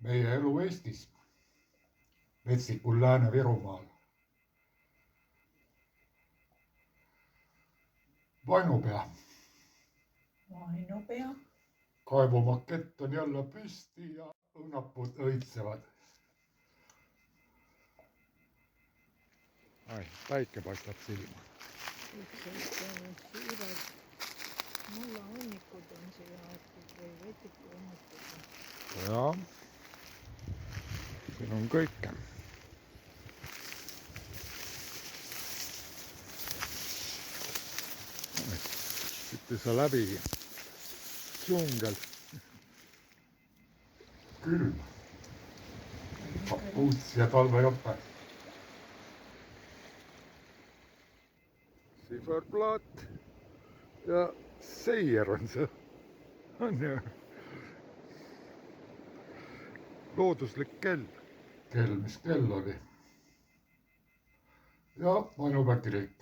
meie elu Eestis, metstikul Lääne-Virumaal. Vainupea. Vainupea. Kaevumakett on jälle püsti ja õunapud õitsevad. Päike paistab silma. Suured mullahunnikud on siia aetud või vetikuhunnikud. Jaa, siin on kõike. Siit ei saa läbi džungel. Külm. Kapuuts ja talvejope. Siferplaat ja seier on see. On ju. Looduslik kell. Kell, mis kell oli. Ja Vainupea kirik.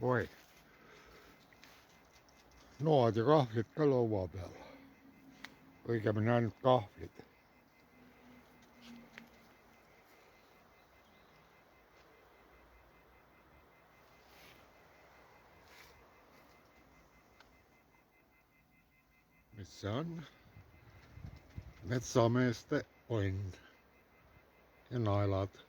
Oi, noad ja kahvlid ka laua peal. Õigemini ainult kahvlid. Mis see on? Metsameeste onn ja naelad.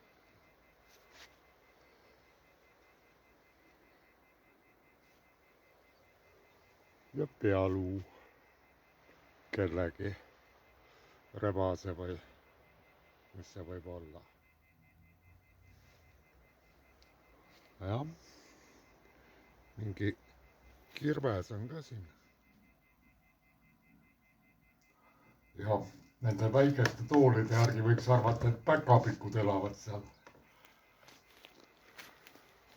Ja pealuu kellegi rebase või mis see võib olla. Jah, mingi kirves on ka siin. Ja nende väikeste toolide järgi võiks arvata, et päkapikud elavad seal.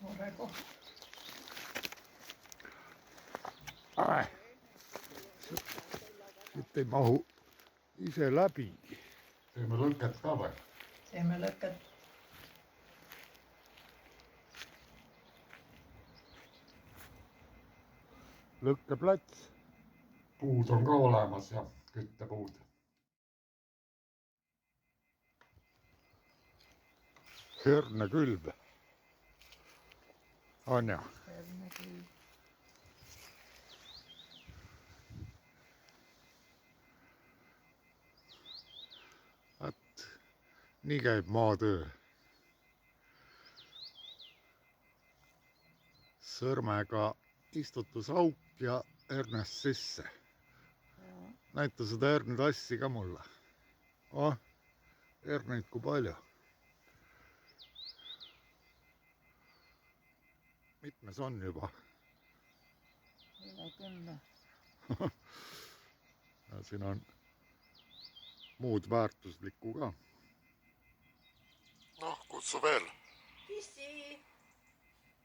Tore koht. Siit ei mahu ise läbi. Teeme lõket ka või? Teeme lõket. Lõkkeplats. Puud on ka olemas ja küttepuud. Hernekülv. On ju? Hernekülv. Nii käib maatöö. Sõrmega istutusauk ja hernest sisse. Näita seda hernetassi ka mulle. Herneid kui palju. Mitmes on juba? Üle 10. Ja siin on muud väärtuslikku ka. Noh, kutsu veel. Kissi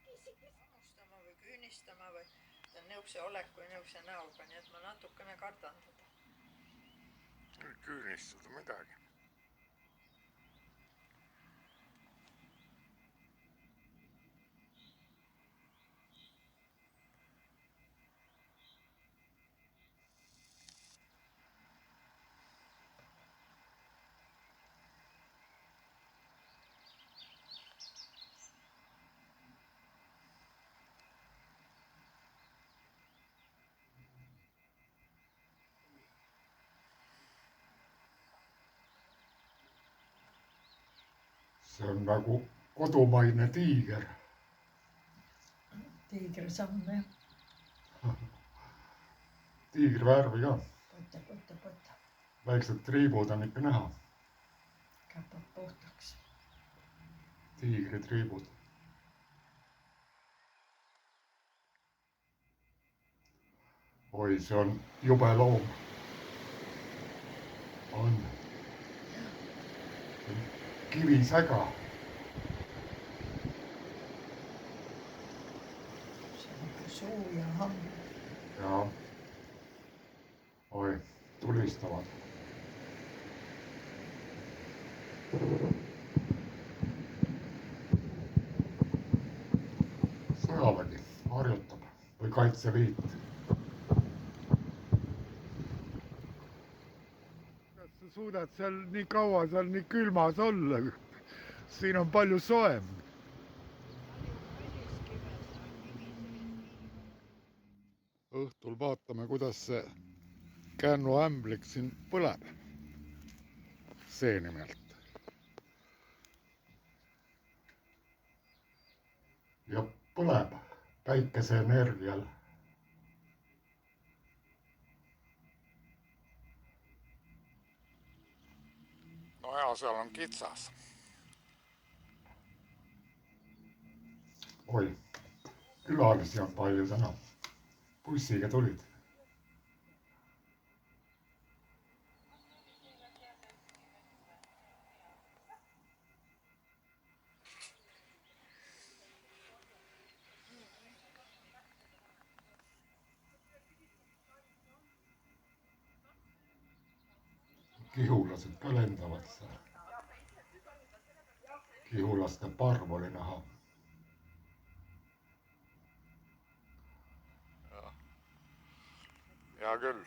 hammustama või küünistama või ta on niukse oleku ja niukse näoga, nii et ma natukene kardan teda. Küünistada midagi. See on nagu kodumaine tiiger. Tiigrisamm, jah. Tiigri värvi ka. Pota. Väiksed triibud on ikka näha. Käpad puhtaks. Tiigri triibud. oi, see on jube loom. On kivisäga. see on ka suu ja hambad. Ja oi, tulistavad. Sõjavägi harjutab või Kaitseliit. Kuidas sa suudad seal nii kaua seal nii külmas olla? Siin on palju soem. Õhtul vaatame, kuidas see kännuämblik siin põleb. See nimelt. Ja põleb päikese energial. No ja seal on kitsas. Oi, külalisi on palju täna. Bussiga tulid. Kihulased ka lendavad seal. Kihulaste parv oli näha. Hea küll.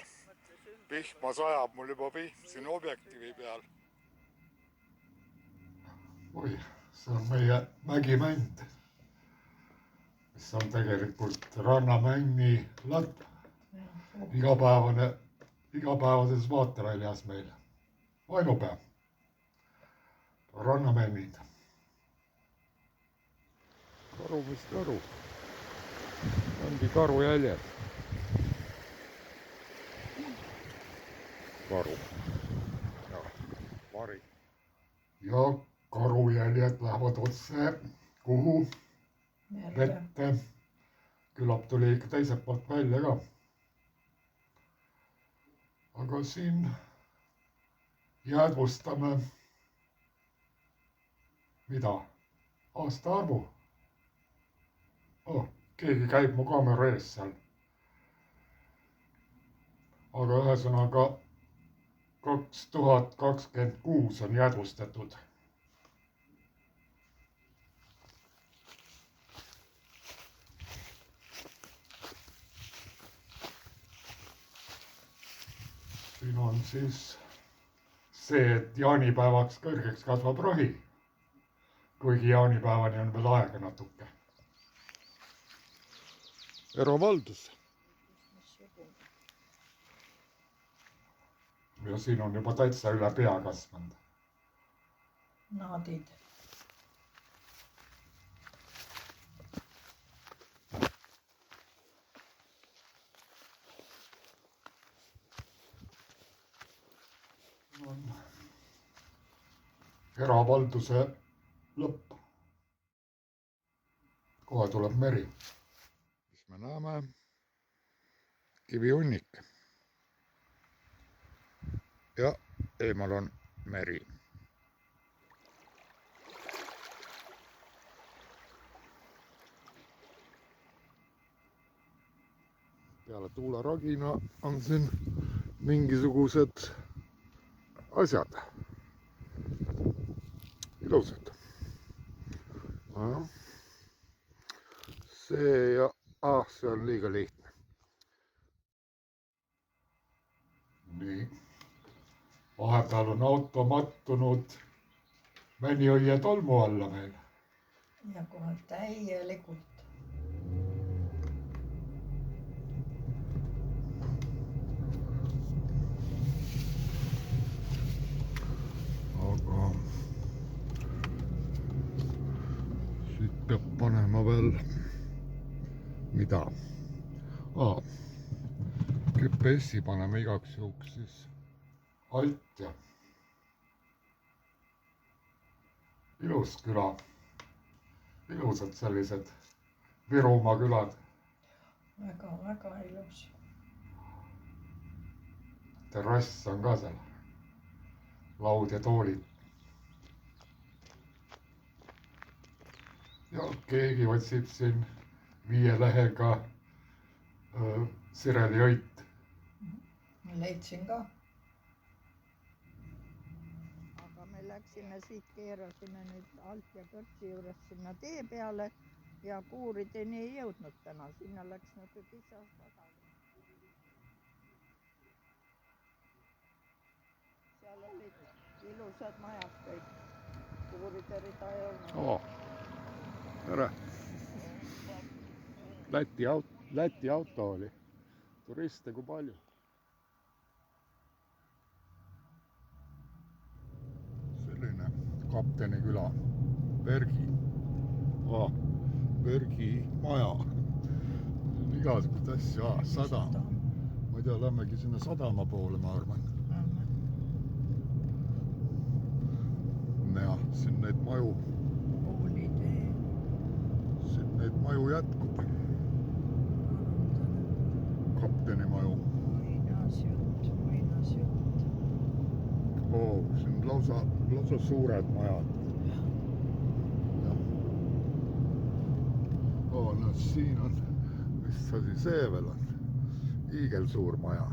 Vihma sajab mul juba siin objektiivi peal. Oi, see on meie mägimänd, mis on tegelikult rannamänni latt. Igapäevases vaateväljas meil. Vainupea. Rannamännid. Karu, mis karu? Ongi karu jäljed. Karu. Ja vari. Ja karujäljed lähevad otse kuhu? Vette. Küllap tuli ikka teiselt poolt välja ka. Aga siin jäädvustame mida? Aastaarvu. Oh, keegi käib mu kaamera ees seal. Aga ühesõnaga 2026 on jäädvustatud. Siin on siis see, et jaanipäevaks kõrgeks kasvab rohi. Kuigi jaanipäevani on veel aega natuke. Eravaldus. Ja siin on juba täitsa üle pea kasvanud. Naadid. On eravalduse lõpp. Kohe tuleb meri. Mis me näeme? Kivihunnik. Ja eemal on meri. Peale tuuleragina on siin mingisugused asjad. Ilusad. See ja see on liiga lihtne. Nii. Vahepeal on auto mattunud Mäniõie tolmu alla meil. Ja kohe täielikult. Aga siit peab panema veel mida? GPS-i paneme igaks juhuks siis alt ja ilus küla. Ilusad sellised Virumaa külad. Väga ilus. terrass on ka seal, laud ja toolid. Ja keegi otsib siin 5 lehega sireliõit. Ma leidsin ka. Aga me läksime siit, keerasime nüüd alt ja kõrtsi juures sinna tee peale ja Kuurideni ei jõudnud täna. Sinna läks nagu kisa sada. Seal olid ilusad majad kõik. Kuuride rida ei olnud. Tere! Läti auto oli. Turiste kui palju. Selline kapteni küla. Bergi maja. Igasugust asja. Sadam. Ma ei tea, lämmegi sinna sadama poole, ma arvan. Ja, siin neid maju. Siin neid maju jätkub. Kapteni maju. Muinasjutt. Siin lausa suured majad. Näed, siin on, mis asi see veel on? Hiigelsuur maja.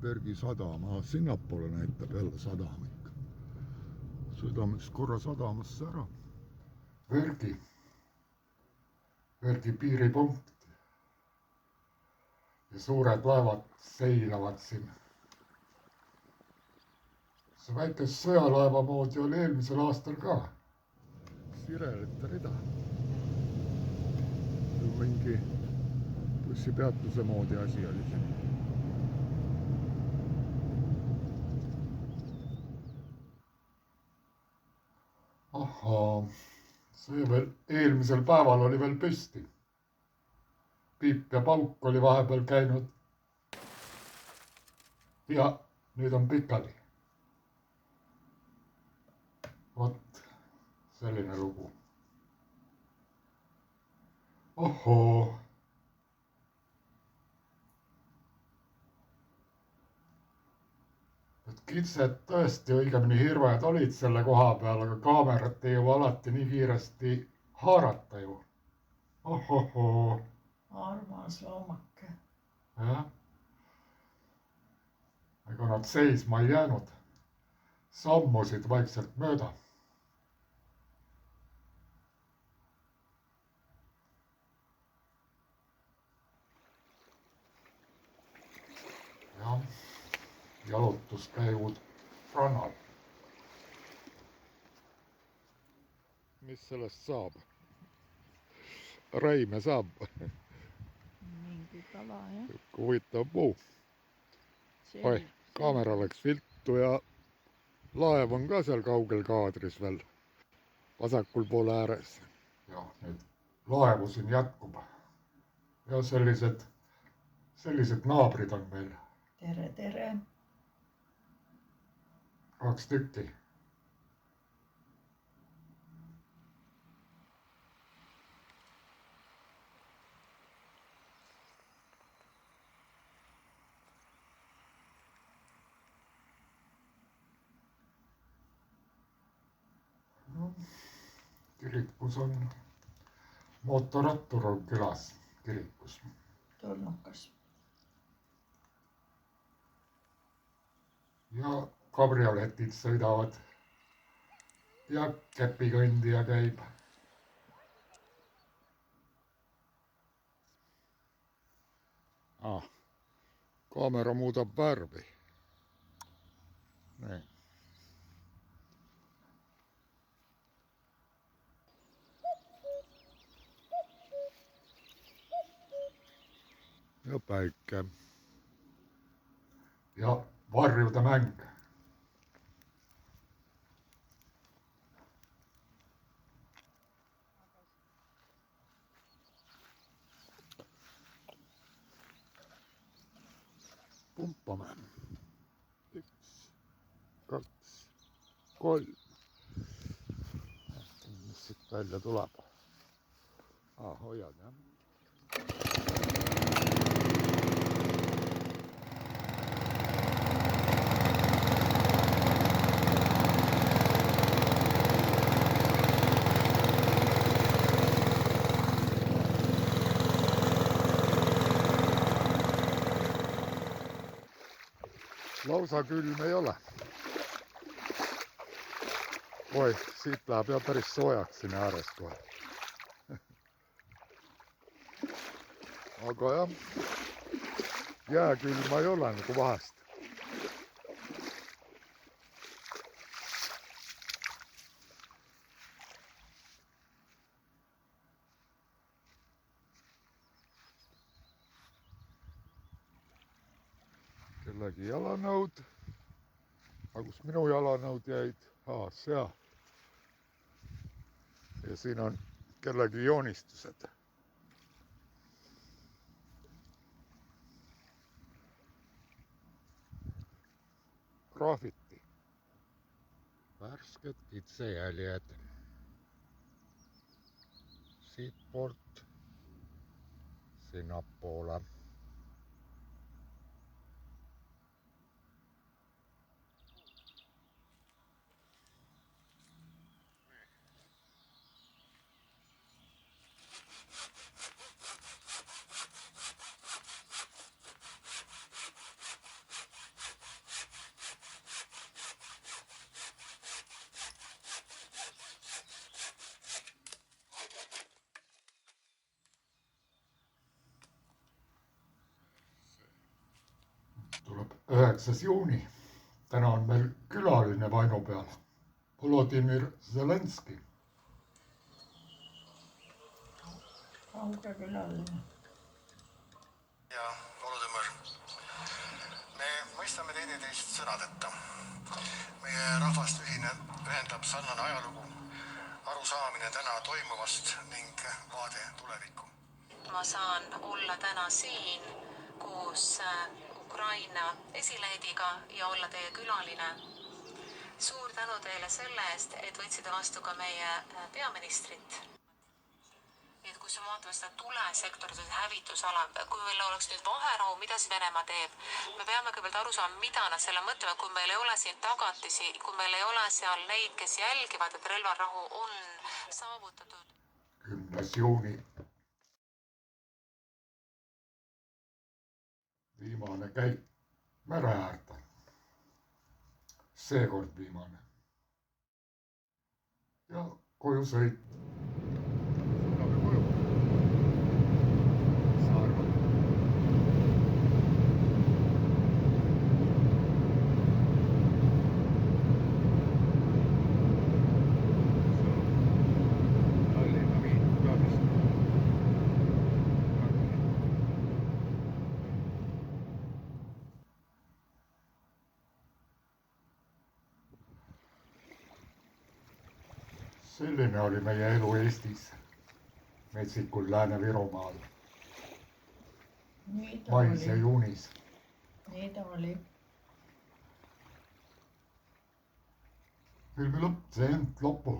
Bergi sadam, sinnapoole näitab jälle sadamik. Sõidame siis korra sadamasse ära. Bergi piiripunkt. Ja suured laevad seilavad siin. See väike sõjalaeva moodi oli eelmisel aastal ka. Sirelite rida. Mingi bussipeatuse moodi asi oli siin. Ahaa, see veel eelmisel päeval oli veel püsti. Piip ja pauk oli vahepeal käinud. Ja nüüd on pikali. Vot, selline lugu. Ohoo. Kitsed tõesti, õigemini hirved olid selle koha peal, aga kaamerat ei jõua alati nii kiiresti haarata ju. Ohohoo. Armas loomake. Jah. Ega nad seisma ei jäänud. Sammusid vaikselt mööda. Jah. Jalutuskäigud rannal. Mis sellest saab? Räime saab. Mingi kala, jah. Huvitav puu. Oi, kaamera läks viltu ja laev on ka seal kaugel kaadris veel. Vasakul poole ääres. Ja nüüd laevu siin jätkub. Ja sellised naabrid on meil. Tere, tere. 2 tükki. No, kirikus on mootorrattur on külas kirikus. Tulnukas. Ja kabrioletid sõidavad ja käpikõndija käib. Kaamera muudab värvi. Nii. Ja päike. Ja varjude mäng. Pumpame. 1, 2, 3. välja tuleb. Hoiad jah. Lausa külm ei ole. Oi, siit läheb jah päris soojaks siin ääres kohe. Aga jah, jääkülma ei ole nagu vahest. Kellegi jalanõud. Aga kus minu jalanõud jäid? Seal. Ja siin on kellegi joonistused. Graffiti. Värsked kitsejäljed. Siitpoolt sinnapoole. Tuleb 9. juuni. Täna on meil külaline Vaino peal. Volodymyr Zelenski. Kauge külaline. Ja Volodymyr, me mõistame teineteist sõnadeta. Meie rahvast ühendab sarnane ajalugu, arusaamine täna toimuvast ning vaade tulevikku. Ma saan olla täna siin koos Ukraina esilehediga ja olla teie külaline. Suur tänu teile selle eest, et võtsite vastu ka meie peaministrit. Et kui me vaatame seda tulesektorit, hävitusala, kui meil oleks nüüd vaherahu, mida siis Venemaa teeb, me peame kõigepealt aru saama, mida nad selle mõtlevad, kui meil ei ole siin tagatisi, kui meil ei ole seal neid, kes jälgivad, et relvarahu on saavutatud. 10. juuni. Viimane käik mere äärde. Seekord viimane. Ja koju sõit. Sõidame koju. Saarma. Tallinna viit peamist. Selline oli meie elu Eestis, metsikul Lääne-Virumaal, mais ja juunis. Nii ta oli. Filmi lõpp, see end loppu.